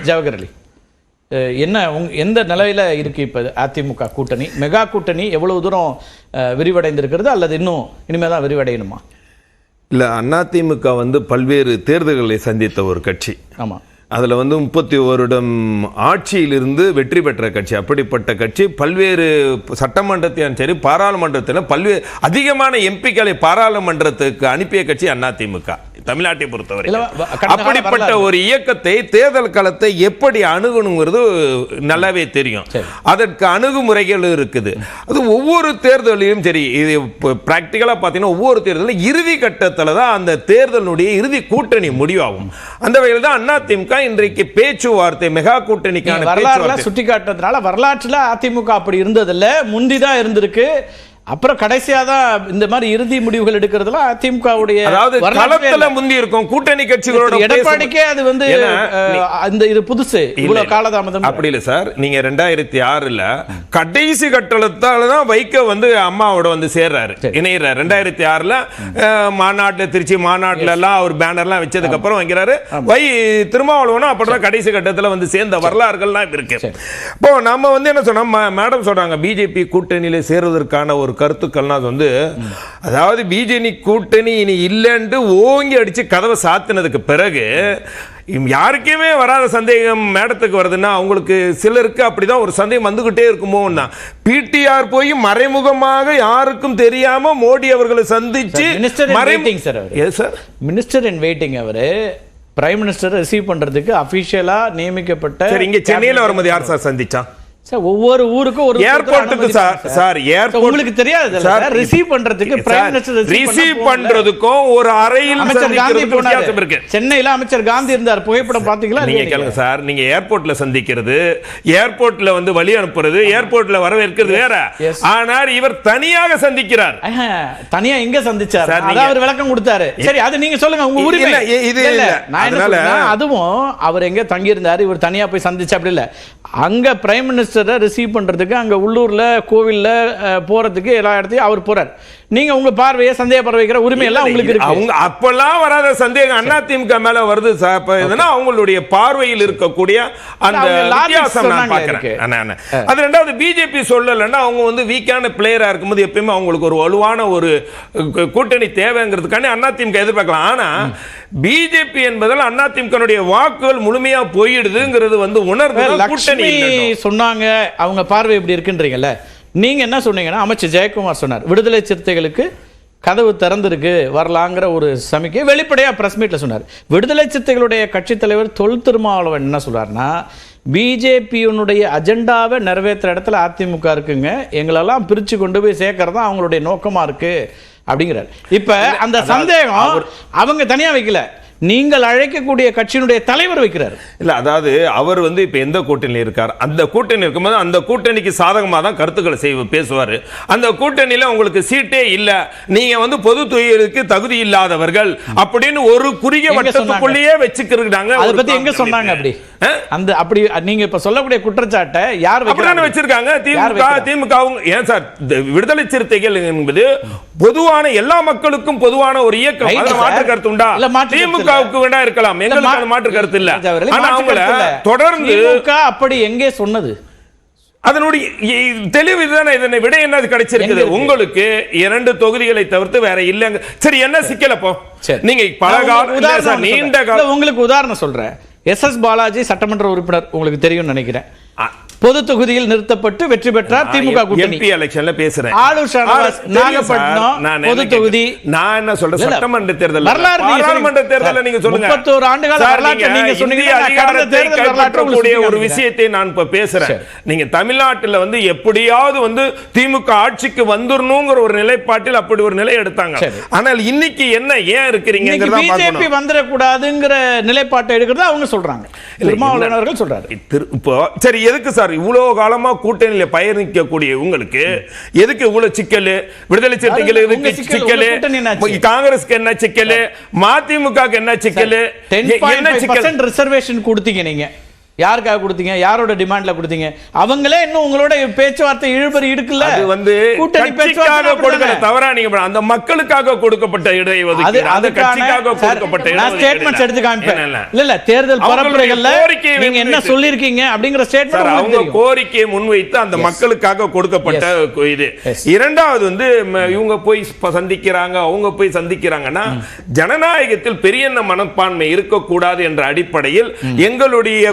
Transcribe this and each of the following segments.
ஜவஹர் அலி, என்ன எந்த நிலையில இருக்கு இப்ப அதிமுக கூட்டணி? மெகா கூட்டணி எவ்வளவு தூரம் விரிவடைந்திருக்கிறது, அல்லது இன்னும் இனிமே தான் விரிவடையணுமா? இல்ல, அதிமுக பல்வேறு தேர்தல்களை சந்தித்த ஒரு கட்சி. ஆமா, அதில் 30 வருடம் ஆட்சியிலிருந்து வெற்றி பெற்ற கட்சி. அப்படிப்பட்ட கட்சி பல்வேறு சட்டமன்றத்தையும் சரி பாராளுமன்றத்திலும் பல்வேறு அதிகமான எம்பிக்களை பாராளுமன்றத்துக்கு அனுப்பிய கட்சி அதிமுக தமிழ்நாட்டை பொறுத்தவரை. அப்படிப்பட்ட ஒரு இயக்கத்தை தேர்தல் களத்தை எப்படி அணுகணுங்கிறது நல்லாவே தெரியும். அதற்கு அணுகுமுறைகள் இருக்குது. அது ஒவ்வொரு தேர்தலையும் சரி, இது பிராக்டிக்கலாக பார்த்தீங்கன்னா ஒவ்வொரு தேர்தலும் இறுதி கட்டத்தில் தான் அந்த தேர்தலுடைய இறுதி கூட்டணி முடிவாகும். அந்த வகையில் தான் அதிமுக இன்றைக்கு பேச்சுவார்த்தை மெகா கூட்டணிக்கான வரலாறுல சுட்டி காட்டுறதுனால வரலாற்றுல அதிமுக அப்படி இருந்ததில்ல, முந்திதான் இருந்திருக்கு. அப்புறம் கடைசியா தான் இந்த மாதிரி இறுதி முடிவுகள் எடுக்கிறதுல அதிமுகவுடைய களத்துல முந்தி இருக்கும் கூட்டணி கட்சிகளோட. எடப்பாடிக்கே அது இந்த இது புதுசு, இவ்வளவு காலதாமதம் அப்படி இல்ல சார். நீங்க 2006ல கடைசி கட்டளத்தால தான் வைக்க அம்மாவோட சேர்றாரு, இணையறாரு. 2006ல மாநாட்டுல, திருச்சி மாநாட்டுல எல்லாம் அவர் பேனர்லாம் வச்சதுக்கு அப்புறம் வைக்கிறாரு. திருமாவளவனும் அப்படிதான் கடைசி கட்டத்துல சேர்ந்த வரலாறுகள்லாம் இருக்கு. இப்போ நம்ம என்ன சொன்னோம், மேடம் சொல்றாங்க பிஜேபி கூட்டணியில சேருவதற்கான ஒரு கருத்துக்கள்னா அதாவது பிஜேபி கூட்டணி இனி இல்லைன்னு ஓங்கி அடிச்சு கதவை சாத்தினதுக்கு பிறகு யாருக்குமே வராத சந்தேகம் மேடத்துக்கு வருதுன்னா அவங்களுக்கு சிலருக்கு அப்படிதான் ஒரு சந்தேகம் வந்துகிட்டே இருக்குமோ. பிடிஆர் போய் மறைமுகமாக யாருக்கும் தெரியாம மோடி அவர்களை சந்திச்சு மினிஸ்டர் இன் வெயிட்டிங் அவரு பிரைம் மினிஸ்டர் ரிசீவ் பண்றதுக்கு அபிஷியலா நியமிக்கப்பட்ட. இங்க சென்னையில வரும்போது யார் சார் சந்திச்சா? ஒவ்வொரு ஊருக்கும் ஒரு ஏர்போர்ட்டுக்கு சார் ஏர்போர்ட் உங்களுக்கு தெரியாது சார், ரிசீவ் பண்றதுக்கு பிரைம் மினிஸ்டர் ரிசீவ் பண்றதுக்கும் ஒரு அறையில் அமைச்சர் காந்தி போனாரு. சென்னையில அமைச்சர் காந்தி இருந்தார், புகைப்படம் பாத்தீங்களா? நீங்க கேளுங்க சார், நீங்க ஏர்போர்ட்ல சந்திக்கிறது, ஏர்போர்ட்ல வழி அனுப்புறது, ஏர்போர்ட்ல வரவேற்கிறது வேற. ஆனால் இவர் தனியாக சந்திக்கிறார். தனியா எங்க சந்திச்சார்? அத அவர் விளக்கம் கொடுத்தாரு. சரி, அது நீங்க சொல்லுங்க, உங்க உரிமை. இது அதனால அதுவும் அவர் எங்க தங்கி இருந்தாரு, இவர் தனியா போய் சந்திச்சு அப்படி இல்ல. அங்க பிரைம் மினிஸ்டர் ரிசீவ் பண்றதுக்கு அங்க உள்ளூர்ல கோவில்ல போறதுக்கு எல்லா இடத்தையும் அவர் போறார். நீங்க உங்க பார்வையை சந்தேகப்பட வைக்கிற உரிமை எல்லாம் உங்களுக்கு இருக்கு. அவங்க அப்பெல்லாம் வராத சந்தேகம் அதிமுக மேல வருது சார். அவங்களுடைய பார்வையில் இருக்கக்கூடிய அந்த வித்தியாசம் நான் பார்க்கிறேன். அது ரெண்டாவது, பிஜேபி சொல்லலன்னா அவங்க வீக்கான பிளேயரா இருக்கும்போது எப்பயுமே அவங்களுக்கு ஒரு வலுவான ஒரு கூட்டணி தேவைங்கிறதுக்கான அதிமுக எதிர்பார்க்கலாம். ஆனா பிஜேபி என்பதால் அதிமுக வாக்குகள் முழுமையா போயிடுதுங்கிறது உணர்வு. லட்சுமி சொன்னாங்க, அவங்க பார்வை எப்படி இருக்குன்றீங்கல்ல. நீங்க என்ன சொன்னீங்கன்னா, அமைச்சர் ஜெயக்குமார் சொன்னார் விடுதலை சிறுத்தைகளுக்கு கதவு திறந்திருக்கு வரலாங்கிற ஒரு சமிக்கை வெளிப்படையா பிரஸ் மீட்ல சொன்னார். விடுதலை சிறுத்தைகளுடைய கட்சி தலைவர் தொல் திருமாவளவன் என்ன சொல்றாருன்னா, பிஜேபியினுடைய அஜெண்டாவை நிறைவேற்ற இடத்துல அதிமுக இருக்குங்க, எங்களெல்லாம் பிரிச்சு கொண்டு போய் சேர்க்கறது தான் அவங்களுடைய நோக்கமா இருக்கு அப்படிங்கிறார். இப்ப அந்த சந்தேகம் அவங்க தனியா வைக்கல, நீங்கள் அழைக்கக்கூடிய கட்சியினுடைய தலைவர் வைக்கிறார். இல்ல, அதாவது அவர் இப்ப எந்த கூட்டணியில் இருக்கார், அந்த கூட்டணி இருக்கும்போது அந்த கூட்டணிக்கு சாதகமாக தான் கருத்துக்களை பேசுவாரு. அந்த கூட்டணியில உங்களுக்கு சீட்டே இல்ல, நீங்க பொது தொழிலுக்கு தகுதி இல்லாதவர்கள் அப்படின்னு ஒரு குறுகிய வட்டத்துக்குள்ளேயே வச்சுக்கிறாங்க. அதை பத்தி எங்க சொன்னாங்க? அப்படி அந்த அப்படி நீங்க இப்ப சொல்லக்கூடிய குற்றச்சாட்டை யார் வச்சிருக்காங்க? திமுக. ஏன் சார், விடுதலை சிறுத்தைகள் என்பது பொதுவான எல்லா மக்களுக்கும் பொதுவான ஒரு இயக்கம். மாற்று கருத்து உண்டா? திமுகவுக்கு வேணா இருக்கலாம், எங்களுக்கு மாற்று கருத்து இல்ல. ஆனா அவங்கள தொடர்ந்து அப்படி எங்கே சொன்னது? அதனுடைய தெளிவு இதுதானே. இதனை விட என்ன கிடைச்சிருக்குது உங்களுக்கு? 2 தொகுதிகளை தவிர்த்து வேற இல்லங்க. சரி, என்ன சிக்கலப்போ? நீங்க பல நீண்ட கால உங்களுக்கு உதாரணம் சொல்றேன். எஸ் பாலாஜி சட்டமன்ற உறுப்பினர், உங்களுக்கு தெரியும் நினைக்கிறேன், பொது தொகுதியில் நிறுத்தப்பட்டு வெற்றி பெற்றார் திமுக கூட்டணி. எம்பி எலெக்ஷன்ல பேசுறேன். ஆளூர் ஷானவாஸ் நாகப்பட்டினம் பொது தொகுதி. நான் என்ன சொல்றேன், சட்டமன்ற தேர்தல் பாராளுமன்ற தேர்தல் நீங்க சொல்லுங்க. 31 ஆண்டுகால வரலாற்று நீங்க சொன்னீங்க. அதிகாரத்தை கைப்பற்றக்கூடிய ஒரு விஷயத்தை நான் இப்ப பேசுறேன். நீங்க தமிழ்நாட்டில் எப்படியாவது திமுக ஆட்சிக்கு வந்துடணுங்கிற ஒரு நிலைப்பாட்டில் அப்படி ஒரு நிலை எடுத்தாங்க. ஆனால் இன்னைக்கு என்ன ஏன் இருக்கிறீங்க? பிஜேபி வந்துட கூடாதுங்கிற நிலைப்பாட்டை எடுக்கிறது அவங்க சொல்றாங்க, திருமாவளவன் அவர்கள் சொல்றாரு. இப்போ சரி, எதுக்கு சார் இவ்வளவு காலமா கூட்டணியில பயணிக்கக்கூடிய உங்களுக்கு எதுக்கு இவ்வளவு சிக்கல்? விடுதலை சிறுத்தைகளுக்கு சிக்கல், காங்கிரஸ்க்கு என்ன சிக்கல், மதிமுகவுக்கு என்ன சிக்கல்? 10.5% ரிசர்வேஷன் கொடுத்தீங்க நீங்க. யாருக்காக கொடுத்தீங்க, யாரோட டிமாண்ட்ல கொடுத்தீங்க? அவங்களே இன்னும் உங்களோட பேச்சுவார்த்தை இழுபறி இருக்குல்ல. அது வந்து கட்சிக்காக கொடுக்கல, தவறா நீங்க அந்த மக்களுக்காக கொடுக்கப்பட்ட இடஒதுக்கீடு, அந்த கட்சிக்காக கொடுக்கப்பட்ட நான் ஸ்டேட்மென்ட்ஸ் எடுத்து காமிப்பேன். இல்ல தேர்தல் பரப்புரைகள்ல நீங்க என்ன சொல்லிருக்கீங்க அப்படிங்கற ஸ்டேட்மென்ட் அவங்க கோரிக்கையை முன்வைத்து அந்த மக்களுக்காக கொடுக்கப்பட்ட இது. இரண்டாவது வந்து இவங்க போய் சந்திக்கிறாங்க, அவங்க போய் சந்திக்கிறாங்கன்னா ஜனநாயகத்தில் பெரிய மனப்பான்மை இருக்கக்கூடாது என்ற அடிப்படையில் எங்களுடைய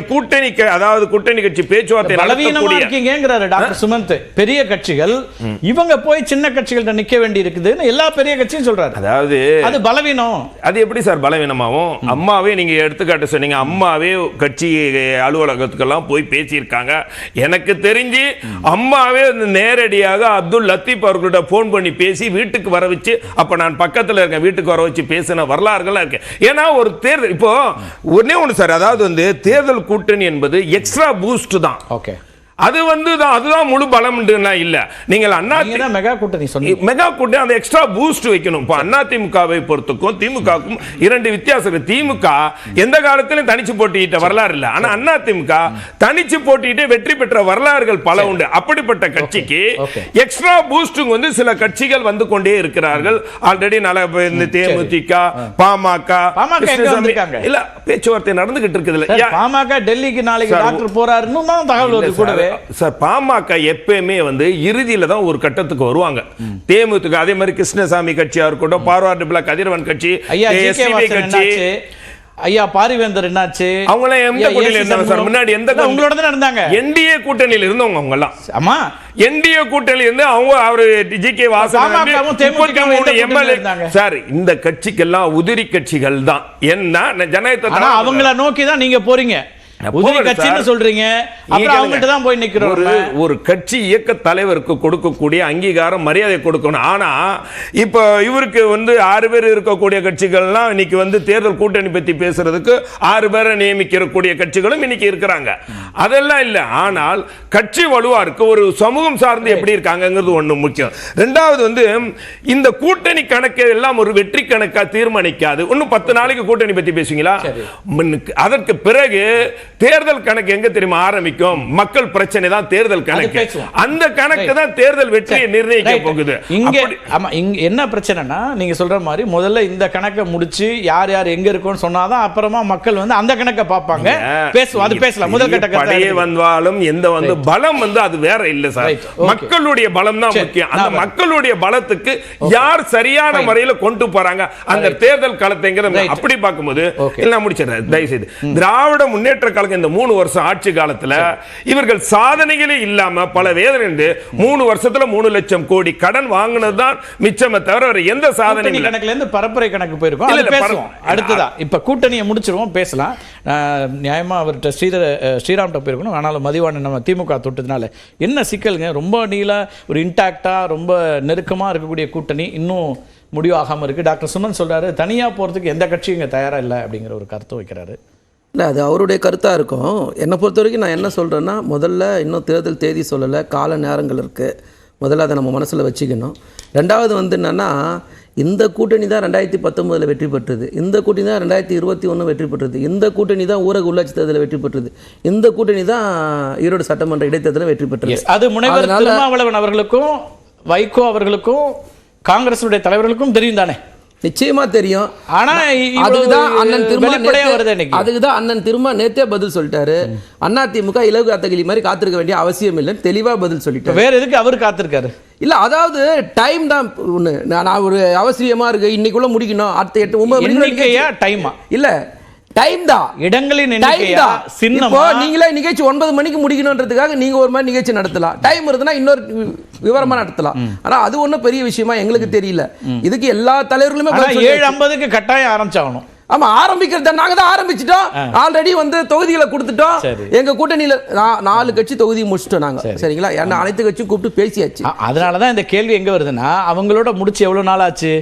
அதாவது கூட்டணி கட்சி பேச்சுவார்த்தை பலவீனமா இருக்கீங்கங்கறாரு டாக்டர் சுமந்த். பெரிய கட்சிகள் இவங்க போய் சின்ன கட்சிகள்ட்ட நிக்க வேண்டி இருக்குதுன்னு எல்லா பெரிய கட்சியும் சொல்றாரு. அதாவது அது பலவீனம். அது எப்படி சார் பலவீனமாவும்? அம்மாவே நீங்க எடுத்துக்காட்டு சொன்னீங்க, அம்மாவே கட்சி அலுவலகத்துக்கெல்லாம் போய் பேசியிருக்காங்க. எனக்கு தெரிஞ்சு அம்மாவே நேரடியாக அப்துல் லத்தீப் அவர்கள்ட்ட போன் பண்ணி பேசி வீட்டுக்கு வர வச்சு, அப்ப நான் பக்கத்துல இருக்கேன், வீட்டுக்கு வர வச்சு பேசின வரலாறுகள் இருக்கு. ஏன்னா ஒரு தேர்தல் இப்போ ஒண்ணே ஒண்ணு சார், அதாவது வந்து தேர்தல் கூட்டணி என்பது எக்ஸ்ட்ரா பூஸ்ட் தான். ஓகே, அது வந்து அதுதான் முழு பலம் இல்ல. நீங்கள் மெகா கூட்டணி சொன்னீங்க, மெகா கூட்டணி அந்த எக்ஸ்ட்ரா பூஸ்ட் வைக்கணும். இப்போ அதிமுகவை பொறுத்துக்கும் திமுகவுக்கும் இரண்டு வித்தியாசம். திமுக எந்த காலத்திலும் தனிச்சு போட்டியிட்ட வரலாறு இல்ல, ஆனா அதிமுக தனிச்சு போட்டியிட்டு வெற்றி பெற்ற வரலாறுகள் பல உண்டு. அப்படிப்பட்ட கட்சிக்கு எக்ஸ்ட்ரா பூஸ்ட் வந்து சில கட்சிகள் வந்து கொண்டே இருக்கிறார்கள். ஆல்ரெடி தேமுதிக, பாமக இல்ல பேச்சுவார்த்தை நடந்துகிட்டு இருக்குது. பாமக டெல்லிக்கு நாளைக்கு டாக்டர் போறாருன்னு தான் தகவல் வருது கூடவே. சார் பாமக எப்பயுமே வந்து இறுதியில தான் ஒரு கட்டத்துக்கு வருவாங்க. தேமுதிக அதே மாதிரி கிருஷ்ணசாமி கட்சியா இருக்கட்டும், பார்வர்டு பிளாக் கதிரவன் கட்சி, கட்சி, ஐயா பாரிவேந்தர் என்னாச்சு? அவங்களே எந்த கூட்டணியில இருந்தாங்க சார்? முன்னாடி எந்த உங்களோட தான் இருந்தாங்க? என்டிஏ கூட்டணியில இருந்தவங்க அவங்க எல்லாம். ஆமா, என்டிஏ கூட்டணியில இருந்து அவங்க அவரு ஜிகே வாசன் 33 எம்எல்ஏ சார். இந்த கட்சிக்கெல்லாம் உதிரி கட்சிகள் தான். என்ன ஜனநாயகத்தை அவங்கள நோக்கி தான் நீங்க போறீங்க. சொல்றீங்க, ஒரு கட்சி இயக்க தலைவருக்கு கொடுக்கக்கூடிய அங்கீகாரம் மரியாதை கொடுக்கணும். ஆனா இப்ப இவருக்கு வந்து 6 பேர் இருக்கக்கூடிய கட்சிகள்லாம் இன்னைக்கு வந்து தேர்தல் கூட்டணி பத்தி பேசுறதுக்கு 6 பேரை நியமிக்கக்கூடிய கட்சிகளும் இன்னைக்கு இருக்கிறாங்க. அதெல்லாம் இல்ல. ஆனால் கட்சி வலுவா இருக்கு. ஒரு சமூகம் சார்ந்து எப்படி இருக்காங்கிறது ஒண்ணு முக்கியம். ரெண்டாவது வந்து இந்த கூட்டணி கணக்கு எல்லாம் ஒரு வெற்றி கணக்கா தீர்மானிக்காது. இன்னும் 10 நாளைக்கு கூட்டணி பத்தி பேசுவீங்களா? அதற்கு பிறகு தேர்தல் கணக்கு எங்க தெரியுமா ஆரம்பிக்கும்? மக்கள் பிரச்சனை தான் தேர்தல் கணக்கு. அந்த கணக்கு தான் தேர்தல் வெற்றியை நிர்ணயிக்க போகுது. என்ன பிரச்சனைனா, நீங்க சொல்ற மாதிரி முதல்ல இந்த கணக்கை முடிச்சு யார் யார் எங்க இருக்கும்னு சொன்னாதான் அப்புறமா மக்கள் வந்து அந்த கணக்கை பார்ப்பாங்க, பேசுவோம். அது பேசலாம். முதல் கட்ட படையே வந்தாலும் எந்த வந்து பலம் வந்து அது வேற இல்ல சார். மக்களுடைய பலம் தான் முக்கியம். அந்த மக்களுடைய பலத்துக்கு யார் சரியான முறையில் கொண்டு போறாங்க அந்த தேர்தல் களத்தைங்கிறது. அப்படி பார்க்கும்போது எல்லாம் முடிச்சிடுறேன் தயவுசெய்து. திராவிட முன்னேற்ற கழகம் இந்த 3 வருஷம் ஆட்சி காலத்துல இவர்கள் சாதனைகளே இல்லாம பல வேதனை 3 வருஷத்துல 3 லட்சம் கோடி கடன் வாங்கினது தான் மிச்சமே தவிர எந்த சாதனை கணக்குல இருந்து பரப்புரை கணக்கு போயிருக்கோம். அடுத்ததா இப்ப கூட்டணியை முடிச்சிருவோம், பேசலாம். நியாயமா அவர்கிட்ட ஸ்ரீராம் போயிருக்கணும். ஆனாலும் மதிவான நம்ம திமுக தொட்டதுனால என்ன சிக்கலுங்க? ரொம்ப நீள ஒரு இன்டாக்டா ரொம்ப நெருக்கமா இருக்கக்கூடிய கூட்டணி இன்னும் முடிவாகாம இருக்கு. டாக்டர் சுமன் சொல்றாரு தனியா போறதுக்கு எந்த கட்சியும் இங்க தயாரா இல்லை அப்படிங்கிற ஒரு கருத்து வைக்கிறாரு. இல்லை, அது அவருடைய கருத்தாக இருக்கும். என்னை பொறுத்த வரைக்கும் நான் என்ன சொல்கிறேன்னா, முதல்ல இன்னும் தேர்தல் தேதி சொல்லலை, கால நேரங்கள் இருக்குது. முதல்ல அதை நம்ம மனசில் வச்சுக்கணும். ரெண்டாவது வந்து என்னென்னா, இந்த கூட்டணி தான் 2019 வெற்றி பெற்றது, இந்த கூட்டணி தான் 2021 வெற்றி பெற்றது, இந்த கூட்டணி தான் ஊரக உள்ளாட்சி தேர்தலில் வெற்றி பெற்றது, இந்த கூட்டணி தான் ஈரோடு சட்டமன்ற இடைத்தேர்தலில் வெற்றி பெற்றது. அது முனைவர் திருமாவளவன் அவர்களுக்கும் வைகோ அவர்களுக்கும் காங்கிரசுடைய தலைவர்களுக்கும் தெரியும் தானே? நிச்சயமா தெரியும். ஆனா அதுக்குதான் அண்ணன் திரும்ப நேத்தே பதில் சொல்லிட்டாரு. அதிமுக இலவு காத்தகிளி மாதிரி காத்திருக்க வேண்டிய அவசியம் இல்லைன்னு தெளிவா பதில் சொல்லிட்டாரு. வேற எதுக்கு அவர் காத்திருக்காரு? இல்ல, அதாவது டைம் தான் ஒண்ணு. நான் ஒரு அவசியமா இருக்கு, இன்னைக்குள்ள முடிக்கணும், அடுத்த 8 9 டைமா இல்ல, டைம் தான், இடங்களின் எண்ணிக்கையா சின்னமா? நீங்களே நிகழ்ச்சி 9 மணிக்கு முடிக்கணும்ன்றதுக்காக நீங்க ஒரு மாதிரி நிகழ்ச்சி நடத்தலாம். டைம் இருந்ததுன்னா இன்னொரு விவரமா நடத்தலாம். ஆனா அது ஒன்றும் பெரிய விஷயமா எங்களுக்கு தெரியல. இதுக்கு எல்லா தலைவர்களுமே 7:50க்கு கட்டாயம் ஆரம்பிச்சாகணும். ஆமா, ஆரம்பிக்கிறது நாங்க தான் ஆரம்பிச்சிட்டோம். ஆல்ரெடி வந்து தொகுதிகளை கொடுத்துட்டோம். எங்க கூட்டணியில 4 கட்சி தொகுதி முடிச்சிட்டோம் நாங்க. சரிங்களா? ஏன்னா அனைத்து கட்சியும் கூப்பிட்டு பேசியாச்சு. அதனாலதான் இந்த கேள்வி எங்க வருதுன்னா, அவங்களோட முடிச்சு எவ்வளவு நாள் ஆச்சு?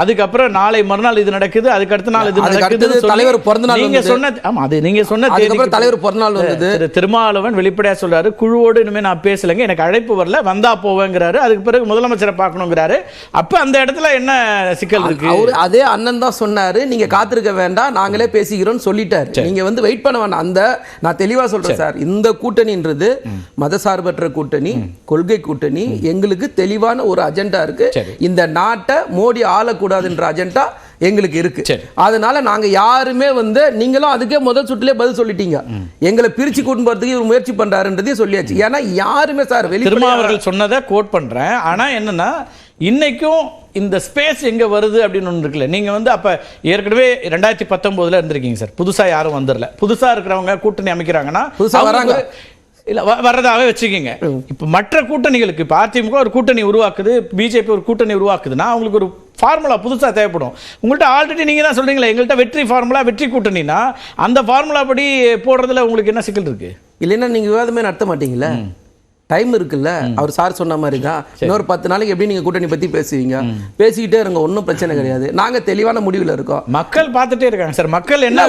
அதுக்கப்புறம் நாளை மறுநாள் இது நடக்குது, அதுக்கு அடுத்த நாள் இது நடக்குது. தலைவர் பிறந்த நாள் நீங்க சொன்ன, ஆமா அது நீங்க சொன்ன தலைவர் பிறந்த நாள் வந்தது. திருமாவளவன் வெளிப்படையா சொல்றாரு, குழுவோடு இனிமே நான் பேசலங்க, எனக்கு அழைப்பு வரல, வந்தா போவேங்கிறாரு. அதுக்கு பிறகு முதலமைச்சரை பார்க்கணுங்கிறாரு. அப்ப அந்த இடத்துல என்ன சிக்கல் இருக்கு? அதே அண்ணன் தான் சொன்னாரு, நீங்க காத்திருக்க காத்திருக்க வேண்டாம், நாங்களே பேசிக்கிறோம்னு சொல்லிட்டாரு. நீங்க வந்து வெயிட் பண்ண வேண்டாம். அந்த நான் தெளிவா சொல்றேன் சார், இந்த கூட்டணின்றது மதசார்பற்ற கூட்டணி, கொள்கை கூட்டணி. எங்களுக்கு தெளிவான ஒரு அஜெண்டா இருக்கு. இந்த நாட்டை மோடி ஆளக்கூடாதுன்ற அஜெண்டா எங்களுக்கு இருக்கு. அதனால நாங்க யாருமே வந்து, நீங்களும் அதுக்கே முதல் சுற்றுலயே பதில் சொல்லிட்டீங்க, எங்களை பிரிச்சு கூட்டு போறதுக்கு இவர் முயற்சி பண்றாருன்றதையும் சொல்லியாச்சு. ஏன்னா யாருமே சார் அவர்கள் சொன்னதை கோட் பண்றேன். ஆனா என்னன்னா இன்னைக்கும் இந்த ஸ்பேஸ் எங்க வருது அப்படின்னு ஒன்று இருக்குல்ல. நீங்க வந்து அப்ப ஏற்கனவே 2019 இருந்திருக்கீங்க சார். புதுசா யாரும் வந்துடல. புதுசா இருக்கிறவங்க கூட்டணி அமைக்கிறாங்கன்னா புதுசா வராங்க இல்ல வர்றதாவே வச்சுக்கோங்க. இப்ப மற்ற கூட்டணிகளுக்கு இப்ப அதிமுக ஒரு கூட்டணி உருவாக்குது, பிஜேபி ஒரு கூட்டணி உருவாக்குதுன்னா அவங்களுக்கு ஒரு ஃபார்முலா புதுசா தேவைப்படும். உங்கள்கிட்ட ஆல்ரெடி நீங்க தான் சொல்றீங்களா எங்கள்கிட்ட வெற்றி ஃபார்முலா, வெற்றி கூட்டணினா அந்த ஃபார்முலா படி போடுறதுல உங்களுக்கு என்ன சிக்கல் இருக்கு? இல்லைன்னா நீங்க விவாதமே நடத்த மாட்டீங்களா? டைம் இருக்குல்ல. அவர் சார் சொன்ன மாதிரி தான் இன்னொரு 10 நாளைக்கு எப்படி நீங்க கூட்டணி பத்தி பேசுவீங்க, பேசிக்கிட்டே இருங்க, ஒன்றும் பிரச்சனை கிடையாது. நாங்க தெளிவான முடிவுல இருக்கோம். மக்கள் பார்த்துட்டே இருக்காங்க சார். மக்கள் என்ன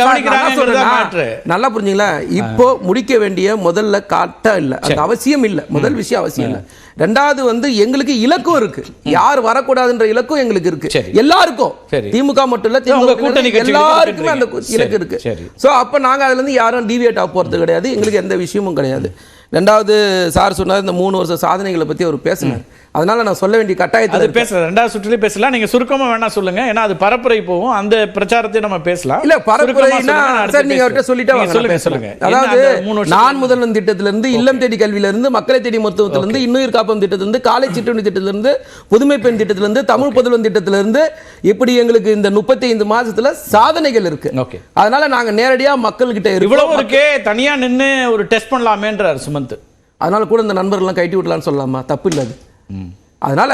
கவனிக்கிறாங்க நல்லா புரிஞ்சுங்களா? இப்போ முடிக்க வேண்டிய முதல்ல காட்டா இல்ல, அது அவசியம் இல்ல. முதல் விஷயம் அவசியம் இல்ல. ரெண்டாவது வந்து எங்களுக்கு இலக்கும் இருக்கு. யார் வரக்கூடாதுன்ற இலக்கும் எங்களுக்கு இருக்கு. எல்லாருக்கும், திமுக மட்டும் இல்ல, திமுக கூட்டணி எல்லாருக்குமே அந்த இலக்கு இருக்கு. சோ அப்ப நாங்க அதுல இருந்து யாரும் டிவியேட் ஆக போறது கிடையாது. எங்களுக்கு எந்த விஷயமும் கிடையாது. ரெண்டாவது சார் சொன்னார் இந்த 3 வருஷ சாதனைகளை பத்தி அவர் பேசினார். அதனால நான் சொல்ல வேண்டிய கட்டாயத்தில் பேசல. ரெண்டாவது சுற்றிலே பேசலாம். நீங்க சுருக்கமா வேணா சொல்லுங்க, ஏன்னா அது பரப்புரை போகும். அந்த பிரச்சாரத்தை நம்ம பேசலாம். இல்ல பரப்புரைனா சார் நீங்க அவர்கிட்ட சொல்லிட்டே வாங்க. சொல்லுங்க. அதாவது நான் முதல்வன் திட்டத்திலிருந்து, இல்லம் தேடி கல்வியிலிருந்து, மக்களை தேடி மருத்துவத்திலிருந்து, இன்னுயிர் காப்பம் திட்டத்திலிருந்து, காலை சிற்றுண்டி திட்டத்திலிருந்து, புதுமை பெண் திட்டத்திலிருந்து, தமிழ் புதல்வன் திட்டத்திலிருந்து, இப்படி எங்களுக்கு இந்த 35 மாசத்துல சாதனைகள் இருக்கு. அதனால நாங்க நேரடியா மக்கள் கிட்ட இவ்வளவு இருக்கே தனியா நின்னு ஒரு டெஸ்ட் பண்ணலாமேன்றார் சுமந்த். அதனால கூட இந்த நண்பர்கள்லாம் கட்டி விடலாம்னு சொல்லலாமா? தப்பு இல்லை அது. அதனால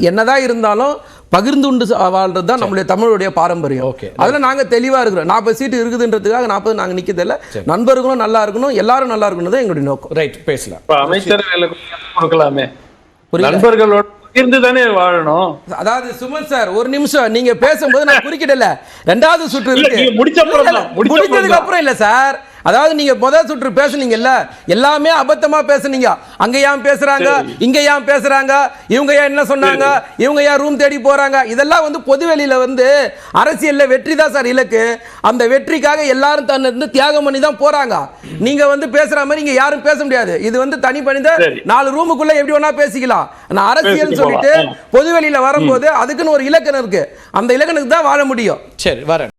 என்னதான் இருந்தாலும் பகிர்ந்து உண்டு வாழ்றது தான் நம்மளுடைய தமிழுடைய பாரம்பரியம். அதுல நாங்க தெளிவா இருக்கிறோம். 40 சீட்டு இருக்குதுன்றதுக்காக 40 நாங்க நிக்கிறது இல்ல. நண்பர்களும் நல்லா இருக்கணும், எல்லாரும் நல்லா இருக்கணும் எங்களுடைய நோக்கம். ரைட், பேசலாம். அமைச்சர்களுக்கு கொடுக்கலாமே, நண்பர்களோட இருந்துதானே வாழணும். அதாவது சுமன் சார் ஒரு நிமிஷம், நீங்க பேசும்போது நான் குறுக்கிடல. ரெண்டாவது சுற்று இருக்கு, முடிச்சதுக்கு அப்புறம் இல்ல சார். அதாவது நீங்க முதல் சுற்று பேசுனீங்கல்ல, எல்லாமே அபத்தமா பேசுனீங்க. அங்க ஏன் பேசுறாங்க, இங்க ஏன் பேசுறாங்க, இவங்க ஏன் என்ன சொன்னாங்க, இவங்க ஏன் ரூம் தேடி போறாங்க, இதெல்லாம் வந்து பொதுவெளியில வந்து அரசியல்ல வெற்றி தான் சார் இலக்கு. அந்த வெற்றிக்காக எல்லாரும் தன்னை இருந்து தியாகம் பண்ணி தான் போறாங்க. நீங்க வந்து பேசுற மாதிரி இங்க யாரும் பேச முடியாது. இது வந்து தனி பணிந்த 4 ரூமுக்குள்ள எப்படி வேணா பேசிக்கலாம். நான் அரசியல் சொல்லிட்டு பொதுவெளியில வரும்போது அதுக்குன்னு ஒரு இலக்கணம் இருக்கு. அந்த இலக்கணத்துக்கு தான் வாழ முடியும். சரி, வரேன்.